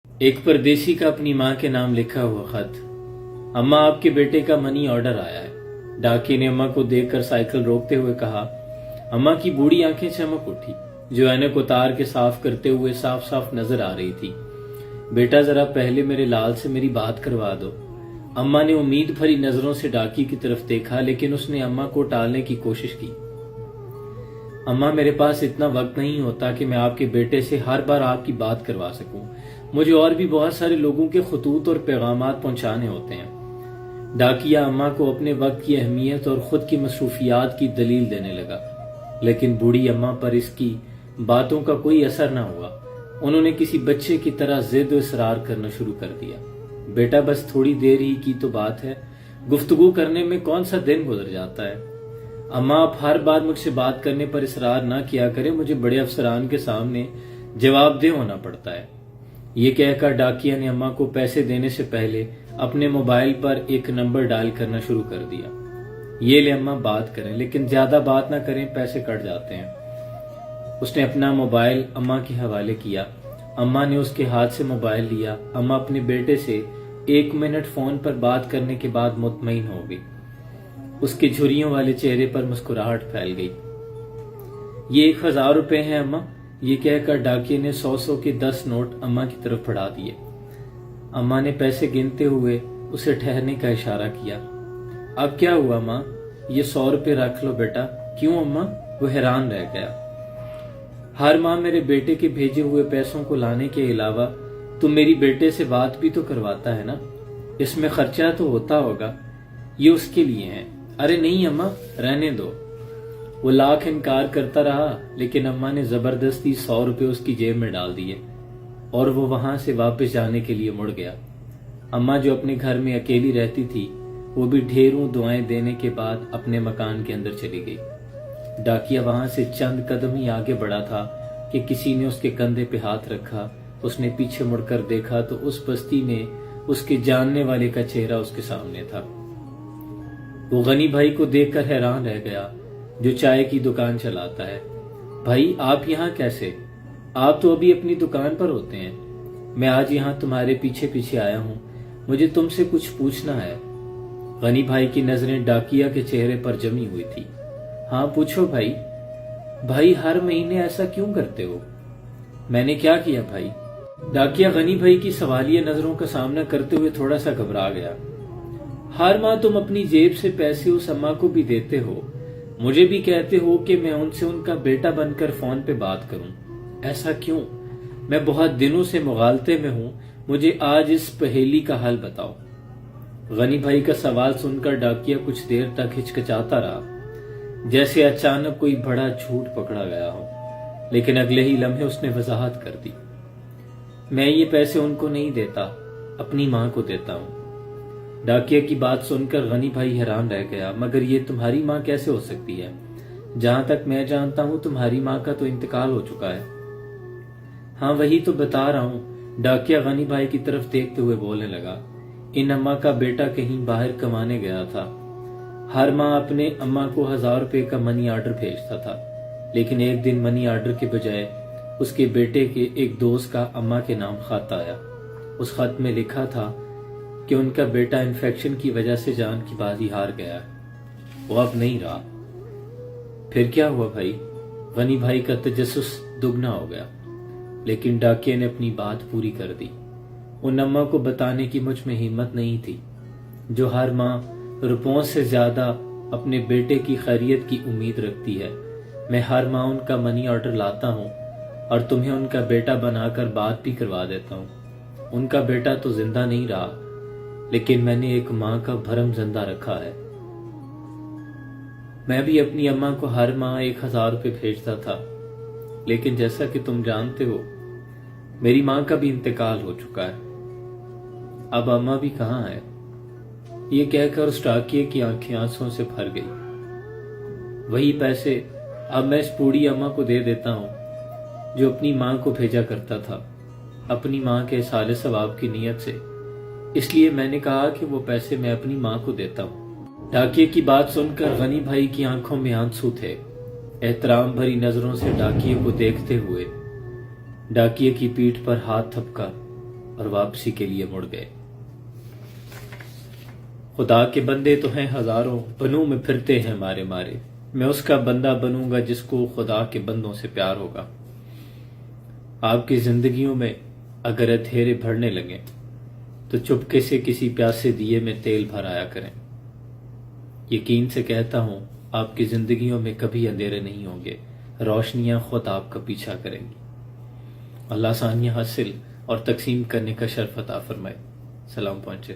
एक परदेसी का अपनी माँ के नाम लिखा हुआ खत। अम्मा, आपके बेटे का मनी ऑर्डर आया है। डाकिये ने अम्मा को देखकर साइकिल रोकते हुए कहा। अम्मा की बूढ़ी आंखें चमक उठी, जो ऐनक उतार के साफ करते हुए साफ साफ नजर आ रही थी। बेटा, जरा पहले मेरे लाल से मेरी बात करवा दो। अम्मा ने उम्मीद भरी नजरों से डाकिये की तरफ देखा, लेकिन उसने अम्मा को टालने की कोशिश की। अम्मा, मेरे पास इतना वक्त नहीं होता कि मैं आपके बेटे से हर बार आपकी बात करवा सकूं। मुझे और भी बहुत सारे लोगों के खतूत और पैगामात पहुंचाने होते हैं। डाकिया अम्मा को अपने वक्त की अहमियत और खुद की मसरूफियात की दलील देने लगा, लेकिन बूढ़ी अम्मा पर इसकी बातों का कोई असर न हुआ। उन्होंने किसी बच्चे की तरह जिद और इसरार करना शुरू कर दिया। बेटा, बस थोड़ी देर ही की तो बात है, गुफ्तगू करने में कौन सा दिन गुजर जाता है। अम्मा, आप हर बार मुझसे बात करने पर इसरार ना किया करें, मुझे बड़े अफसरान के सामने जवाबदेह होना पड़ता है। ये कहकर डाकिया ने अम्मा को पैसे देने से पहले अपने मोबाइल पर एक नंबर डायल करना शुरू कर दिया। ये ले अम्मा, बात करें, लेकिन ज्यादा बात ना करें, पैसे कट जाते हैं। उसने अपना मोबाइल अम्मा के हवाले किया। अम्मा ने उसके हाथ से मोबाइल लिया। अम्मा अपने बेटे से 1 मिनट फोन पर बात करने के बाद मुतमईन हो गई। उसके झुर्रियों वाले चेहरे पर मुस्कुराहट फैल गई। ये 1000 रुपए हैं अम्मा, ये कहकर डाकिये ने 100 के 10 नोट अम्मा की तरफ बढ़ा दिए। अम्मा ने पैसे गिनते हुए उसे ठहरने का इशारा किया। अब क्या हुआ माँ, ये 100 रुपए रख लो बेटा। क्यों अम्मा? वो हैरान रह गया। हर माँ मेरे बेटे के भेजे हुए पैसों को लाने के अलावा तुम मेरी बेटे से बात भी तो करवाता है ना, इसमें खर्चा तो होता होगा। ये उसके लिए है। अरे नहीं अम्मा, रहने दो। वो लाख इनकार करता रहा, लेकिन अम्मा ने जबरदस्ती 100 रुपए उसकी जेब में डाल दिए और वो वहां से वापस जाने के लिए मुड़ गया। अम्मा, जो अपने घर में अकेली रहती थी, वो भी ढेरों दुआएं देने के बाद अपने मकान के अंदर चली गई। डाकिया वहां से चंद कदम ही आगे बढ़ा था कि किसी ने उसके कंधे पे हाथ रखा। उसने पीछे मुड़कर देखा तो उस बस्ती में उसके जानने वाले का चेहरा उसके सामने था। वो गनी भाई को देखकर हैरान रह गया, जो चाय की दुकान चलाता है। भाई, आप यहाँ कैसे? आप तो अभी अपनी दुकान पर होते हैं। मैं आज यहाँ तुम्हारे पीछे पीछे आया हूँ, मुझे तुमसे कुछ पूछना है। गनी भाई की नजरें डाकिया के चेहरे पर जमी हुई थी। हाँ पूछो भाई। भाई, हर महीने ऐसा क्यों करते हो? मैंने क्या किया भाई? डाकिया गनी भाई की सवालिया नजरों का सामना करते हुए थोड़ा सा घबरा गया। हर माह तुम अपनी जेब से पैसे उस अम्मा को भी देते हो, मुझे भी कहते हो कि मैं उनसे उनका बेटा बनकर फोन पे बात करूं। ऐसा क्यों? मैं बहुत दिनों से मुगालते में हूं, मुझे आज इस पहेली का हल बताओ। गनी भाई का सवाल सुनकर डाकिया कुछ देर तक हिचकिचाता रहा, जैसे अचानक कोई बड़ा झूठ पकड़ा गया हो, लेकिन अगले ही लम्हे उसने वजाहत कर दी। मैं ये पैसे उनको नहीं देता, अपनी माँ को देता हूँ। डाकिया की बात सुनकर गनी भाई हैरान रह गया। मगर ये तुम्हारी माँ कैसे हो सकती है? जहां तक मैं जानता हूँ तुम्हारी माँ का तो इंतकाल हो चुका है। हाँ वही तो बता रहा हूँ। डाकिया गनी भाई की तरफ देखते हुए बोलने लगा। इन अम्मा का बेटा कहीं बाहर कमाने गया था। हर माँ अपने अम्मा को 1000 रुपए का मनी ऑर्डर भेजता था, लेकिन एक दिन मनी ऑर्डर के बजाय उसके बेटे के एक दोस्त का अम्मा के नाम खत आया। उस खत में लिखा था कि उनका बेटा इन्फेक्शन की वजह से जान की बाजी हार गया, वो अब नहीं रहा। फिर क्या हुआ भाई? गनी भाई का तजस्सुस दुगना हो गया, लेकिन डाकिया ने अपनी बात पूरी कर दी। उन अम्मा को बताने की मुझ में हिम्मत नहीं थी, जो हर माँ रुपयों से ज्यादा अपने बेटे की खैरियत की उम्मीद रखती है। मैं हर माँ उनका मनी ऑर्डर लाता हूँ और तुम्हें उनका बेटा बनाकर बात भी करवा देता हूँ। उनका बेटा तो जिंदा नहीं रहा, लेकिन मैंने एक माँ का भरम जिंदा रखा है। मैं भी अपनी अम्मा को हर माह 1000 रुपए भेजता था, लेकिन जैसा कि तुम जानते हो मेरी माँ का भी इंतकाल हो चुका है। अब अम्मा भी कहाँ है? ये कहकर उस डाकिये की आंखें आंसुओं से भर गई। वही पैसे अब मैं इस बूढ़ी अम्मा को दे देता हूँ, जो अपनी माँ को भेजा करता था, अपनी माँ के साले सवाब की नीयत से। इसलिए मैंने कहा कि वो पैसे मैं अपनी माँ को देता हूँ। डाकिये की बात सुनकर गनी भाई की आंखों में आंसू थे। एहतराम भरी नजरों से डाकिये को देखते हुए डाकिये की पीठ पर हाथ थपका اور واپسی کے لیے مڑ گئے۔ خدا کے بندے تو ہیں ہزاروں، بنوں میں پھرتے ہیں مارے مارے، میں اس کا بندہ بنوں گا جس کو خدا کے بندوں سے پیار ہوگا۔ آپ کی زندگیوں میں اگر اندھیرے بڑھنے لگیں تو چپکے سے کسی پیاسے دیے میں تیل بھرایا کریں۔ یقین سے کہتا ہوں آپ کی زندگیوں میں کبھی اندھیرے نہیں ہوں گے، روشنیاں خود آپ کا پیچھا کریں گی۔ اللہ آسانیاں حاصل اور تقسیم کرنے کا شرف عطا فرمائے۔ سلام پہنچے۔